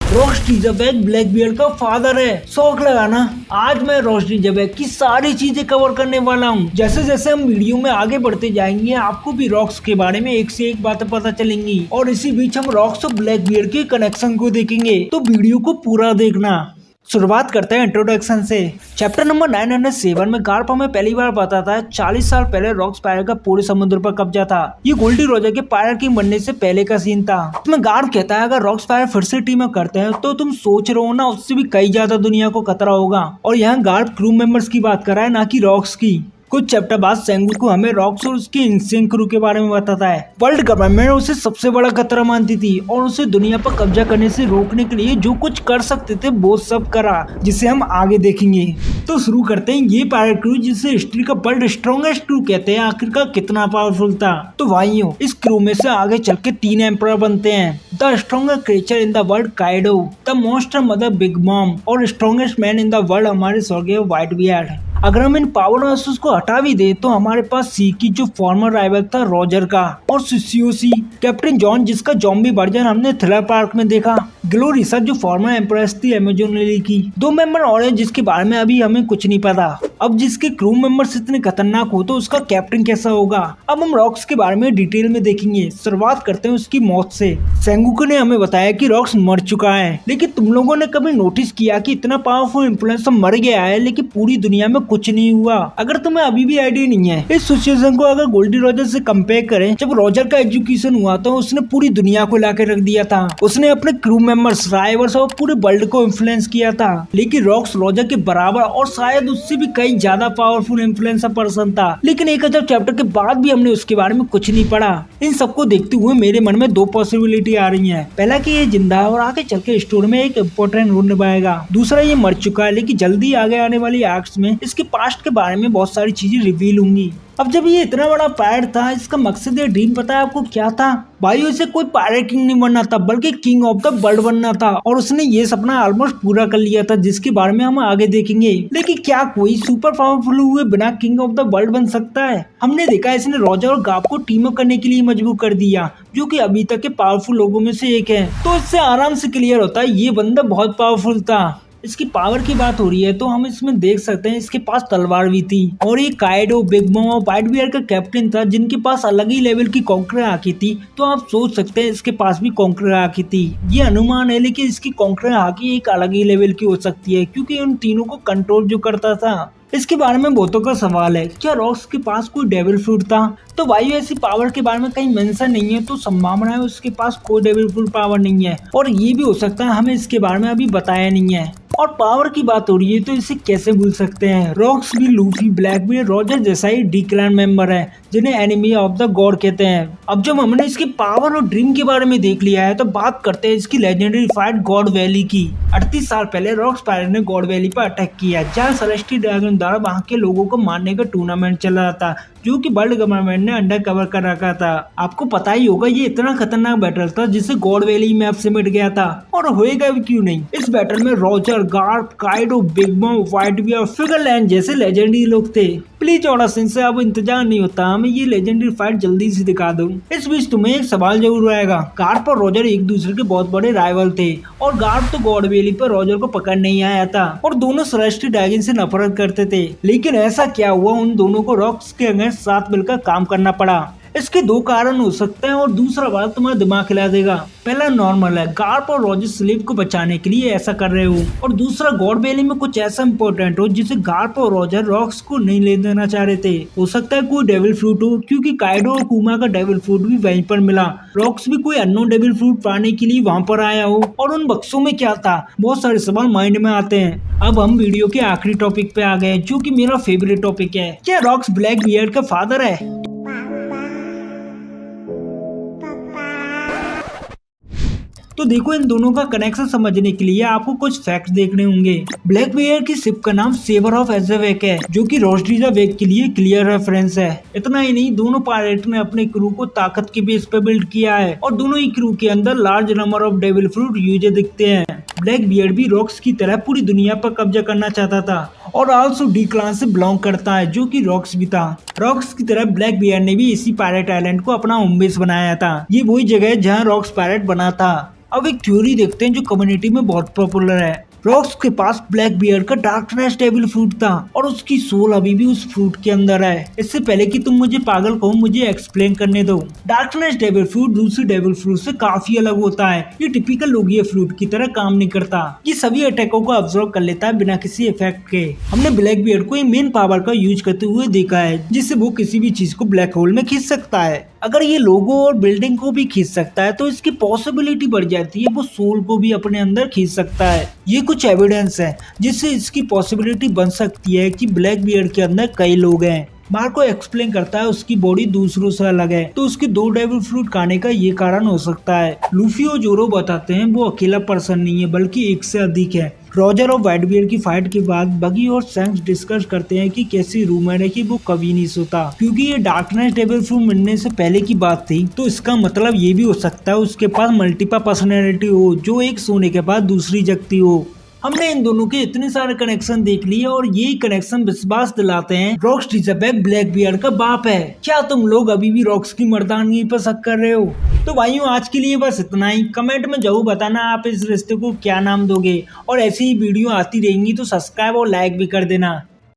Rocks टीजरबैक ब्लैकबियर्ड का father है। शौक लगाना, आज मैं रॉक्स टीजरबैक की सारी चीजें कवर करने वाला हूँ। जैसे जैसे हम वीडियो में आगे बढ़ते जाएंगे आपको भी रॉक्स के बारे में एक से एक बातें पता चलेंगी और इसी बीच हम रॉक्स और ब्लैकबियर्ड के कनेक्शन को देखेंगे, तो वीडियो को पूरा देखना। शुरुआत करते हैं इंट्रोडक्शन से। चैप्टर नंबर 907 में गार्प हमें पहली बार बताता है 40 साल पहले रॉक्स पायरेट का पूरे समुद्र पर कब्जा था। ये गोल्डी रोजर के पायरेट किंग बनने से पहले का सीन था। इसमें गार्प कहता है अगर रॉक्स पायरेट फिर से टीम अप करते हैं तो तुम सोच रहे हो ना, उससे भी कई ज्यादा दुनिया को खतरा होगा। और यहाँ गार्प क्रू मेंबर्स की बात कर रहा है, ना कि रॉक्स की। कुछ चैप्टर बाद सेंगोकू हमें रॉक्स और उसके इंसेन क्रू के बारे में बताता है। वर्ल्ड गवर्नमेंट उसे सबसे बड़ा खतरा मानती थी और उसे दुनिया पर कब्जा करने से रोकने के लिए जो कुछ कर सकते थे वो सब करा, जिसे हम आगे देखेंगे। तो शुरू करते हैं। ये पायरेट क्रू जिसे हिस्ट्री का वर्ल्ड स्ट्रॉन्गेस्ट क्रू कहते हैं, आखिरकार कितना पावरफुल था। तो भाइयों, इस क्रू में से आगे चल के 3 एम्परर बनते हैं। The strongest creature in the world Kaido, the monster mother Big Mom और strongest man in the world हमारे स्वर्गीय व्हाइट बियर्ड। अगर हम इन पावर हाउसेस को हटा भी दे तो हमारे पास सी की जो फॉर्मर राइवल था रॉजर का, और सुसियोसी कैप्टन जॉन जिसका जॉम्बी वर्जन हमने थ्रिलर पार्क में देखा, ग्लोरिसा जो फॉर्मर एम्प्रेस थी अमेजोन लिली की। 2 मेंबर और हैं जिसके बारे में अभी हमें कुछ नहीं पता। अब जिसके क्रू मेंबर्स इतने खतरनाक हो तो उसका कैप्टन कैसा होगा। अब हम रॉक्स के बारे में डिटेल में देखेंगे। शुरुआत करते हैं उसकी मौत से। सेंगोकू ने हमें बताया कि रॉक्स मर चुका है, लेकिन तुम लोगों ने कभी नोटिस किया कि इतना पावरफुल इन्फ्लुएंसर मर गया है लेकिन पूरी दुनिया में कुछ नहीं हुआ। अगर तुम्हें अभी भी आइडिया नहीं है इस सिचुएशन को अगर गोल्डी रोजर से कंपेयर करें, जब रोजर का एजुकेशन हुआ तो उसने पूरी दुनिया को लाके रख दिया था। उसने अपने क्रू मेंबर्स, ड्राइवर्स और पूरे वर्ल्ड को इन्फ्लुएंस किया था। लेकिन रॉक्स रोजर के बराबर और शायद उससे भी कई ज्यादा पावरफुल इन्फ्लुएंसर पर्सन था। लेकिन 1000 चैप्टर के बाद भी हमने उसके बारे में कुछ नहीं पढ़ा। इन सबको देखते हुए मेरे मन में 2 पॉसिबिलिटी आ रही है। पहला कि ये जिंदा है और आगे चल के स्टोरी में एक इम्पोर्टेंट रोल निभाएगा। दूसरा, ये मर चुका है लेकिन जल्दी आगे आने वाली आर्क्स में इसके पास्ट के बारे में बहुत सारी चीजें रिवील होंगी। अब जब ये इतना बड़ा पायरेट था, इसका मकसद या ड्रीम पता है आपको क्या था? भाई उसे कोई पायरेट किंग नहीं बनना था बल्कि किंग ऑफ द वर्ल्ड बनना था, और उसने ये सपना ऑलमोस्ट पूरा कर लिया था, जिसके बारे में हम आगे देखेंगे। लेकिन क्या कोई सुपर पावरफुल हुए बिना किंग ऑफ द वर्ल्ड बन सकता है? हमने देखा इसने रॉजर और गार्प को टीम अप करने के लिए मजबूर कर दिया, जो कि अभी तक के पावरफुल लोगों में से एक है। तो इससे आराम से क्लियर होता है ये बंदा बहुत पावरफुल था। इसकी पावर की बात हो रही है तो हम इसमें देख सकते हैं इसके पास तलवार भी थी, और ये काइडो, बिग मॉम और व्हाइट बियर का कैप्टन था जिनके पास अलग ही लेवल की कॉन्करर आकी थी। तो आप सोच सकते हैं इसके पास भी कॉन्करर आकी थी। ये अनुमान है, लेकिन इसकी कॉन्करर आकी एक अलग ही लेवल की हो सकती है क्योंकि उन तीनों को कंट्रोल जो करता था। इसके बारे में बहुतों का सवाल है, क्या रॉक्स के पास कोई डेविल फ्रूट था? तो भाई ऐसी पावर के बारे में कहीं मेंशन नहीं है, तो संभावना है उसके पास कोई डेविल फ्रूट पावर नहीं है। और ये भी हो सकता है हमें इसके बारे में अभी बताया नहीं है। और पावर की बात हो रही है तो इसे कैसे भूल सकते हैं। रॉक्स भी लूफी, ब्लैकबियर्ड, रॉजर जैसा ही डी क्लैन मेंबर है जिन्हें एनिमी ऑफ द गॉड कहते हैं। अब जब हमने इसकी पावर और ड्रीम के बारे में देख लिया है तो बात करते हैं इसकी लेजेंडरी फाइट गॉड वैली की। 38 साल पहले रॉक्स पायरेट ने गॉड वैली पर अटैक किया, जहाँ सेलेस्टियल ड्रैगन द्वारा वहाँ के लोगों को मारने का टूर्नामेंट चल रहा था, जो कि वर्ल्ड गवर्नमेंट ने अंडर कवर कर रखा था। आपको पता ही होगा ये इतना खतरनाक बैटल था जिसे गॉड वैली मैप से मिट गया था, और होएगा भी क्यों नहीं। इस बैटल में Roger, Garp, Kaido, Big Mom, Whitebeard, Figarland जैसे लेजेंडरी लोग थे। प्लीज ऑर्डर से अब इंतजार नहीं होता, हमें ये लेजेंडरी फाइट जल्दी से दिखा दो। इस बीच तुम्हें एक सवाल जरूर आएगा, गार्प और रॉजर एक दूसरे के बहुत बड़े राइवल थे, और गार्प तो गॉड वैली पर रॉजर को पकड़ नहीं आया था, और दोनों सेलेस्टियल ड्रैगन से नफरत करते थे। लेकिन ऐसा क्या हुआ उन दोनों को रॉक्स के अगेंस्ट साथ मिलकर काम करना पड़ा? इसके 2 कारण हो सकते हैं और दूसरा बात तुम्हारा दिमाग हिला देगा। पहला नॉर्मल है, गार्प और रॉजर स्लीप को बचाने के लिए ऐसा कर रहे हो, और दूसरा गॉड वैली में कुछ ऐसा इंपॉर्टेंट हो जिसे गार्प और रॉजर रॉक्स को नहीं ले देना चाह रहे थे। हो सकता है कोई डेविल फ्रूट हो, क्योंकि काइडो और कुमा का डेविल फ्रूट भी वहीं पर मिला। रॉक्स भी कोई अननोन डेविल फ्रूट पाने के लिए वहां पर आया हो, और उन बक्सों में क्या था? बहुत सारे सवाल माइंड में आते हैं। अब हम वीडियो के आखिरी टॉपिक पे आ गए, जो कि मेरा फेवरेट टॉपिक है। क्या रॉक्स ब्लैक बियर्ड का फादर है? तो देखो, इन दोनों का कनेक्शन समझने के लिए आपको कुछ फैक्ट्स देखने होंगे। ब्लैकबियर्ड की शिप का नाम सेवर ऑफ एज़ेवेक है, जो कि रोस्ट्रीजावेक के लिए क्लियर रेफरेंस है। इतना ही नहीं, दोनों पायरेट ने अपने क्रू को ताकत के बेस पे बिल्ड किया है, और दोनों ही क्रू के अंदर large number of devil fruit use दिखते हैं। ब्लैकबियर्ड भी रॉक्स की तरह पूरी दुनिया पर कब्जा करना चाहता था, और आल्सो डी क्लान से बिलोंग करता है, जो कि रॉक्स भी था। रॉक्स की तरह ब्लैकबियर्ड ने भी इसी पायरेट आइलैंड को अपना होम बेस बनाया था। ये वही जगह है जहाँ रॉक्स पायरेट बना था। अब एक थ्योरी देखते हैं जो कम्युनिटी में बहुत पॉपुलर है। रॉक्स के पास ब्लैक बियर का डार्कनेस डेविल फ्रूट था और उसकी सोल अभी भी उस फ्रूट के अंदर है। इससे पहले कि तुम मुझे पागल कहो, मुझे एक्सप्लेन करने दो। डार्कनेस डेविल फ्रूट दूसरी डेविल फ्रूट से काफी अलग होता है। ये टिपिकल लोगिया फ्रूट की तरह काम नहीं करता। ये सभी अटैकों को ऑब्जर्व कर लेता है बिना किसी इफेक्ट के। हमने ब्लैक बियर को मेन पावर का यूज करते हुए देखा है, जिससे वो किसी भी चीज को ब्लैक होल में खींच सकता है। अगर ये लोगो और बिल्डिंग को भी खींच सकता है तो इसकी पॉसिबिलिटी बढ़ जाती है वो सोल को भी अपने अंदर खींच सकता है। ये कुछ एविडेंस है जिससे इसकी पॉसिबिलिटी बन सकती है कि ब्लैक बियर्ड के अंदर कई लोग हैं। मार्को एक्सप्लेन करता है उसकी बॉडी दूसरों से अलग है, तो उसके 2 डेविल फ्रूट खाने का ये कारण हो सकता है। लूफी और जोरो बताते हैं वो अकेला पर्सन नहीं है बल्कि एक से अधिक है। रॉजर और व्हाइट बियर की फाइट के बाद बगी और सैंक्स डिस्कस करते हैं कि कैसी रूमर है कि वो कभी नहीं सोता, क्योंकि ये डार्कनेस डेविल फ्रूट मिलने से पहले की बात थी। तो इसका मतलब ये भी हो सकता है उसके पास मल्टीपल पर्सनैलिटी हो, जो एक सोने के बाद दूसरी जगती हो। हमने इन दोनों के इतने सारे कनेक्शन देख लिए और यही कनेक्शन विश्वास दिलाते हैं रॉक्स टीजरबैक ब्लैक बियर का बाप है। क्या तुम लोग अभी भी रॉक्स की मर्दानगी पर शक कर रहे हो? तो भाइयों आज के लिए बस इतना ही। कमेंट में जरूर बताना आप इस रिश्ते को क्या नाम दोगे, और ऐसी ही वीडियो आती रहेंगी तो सब्सक्राइब और लाइक भी कर देना।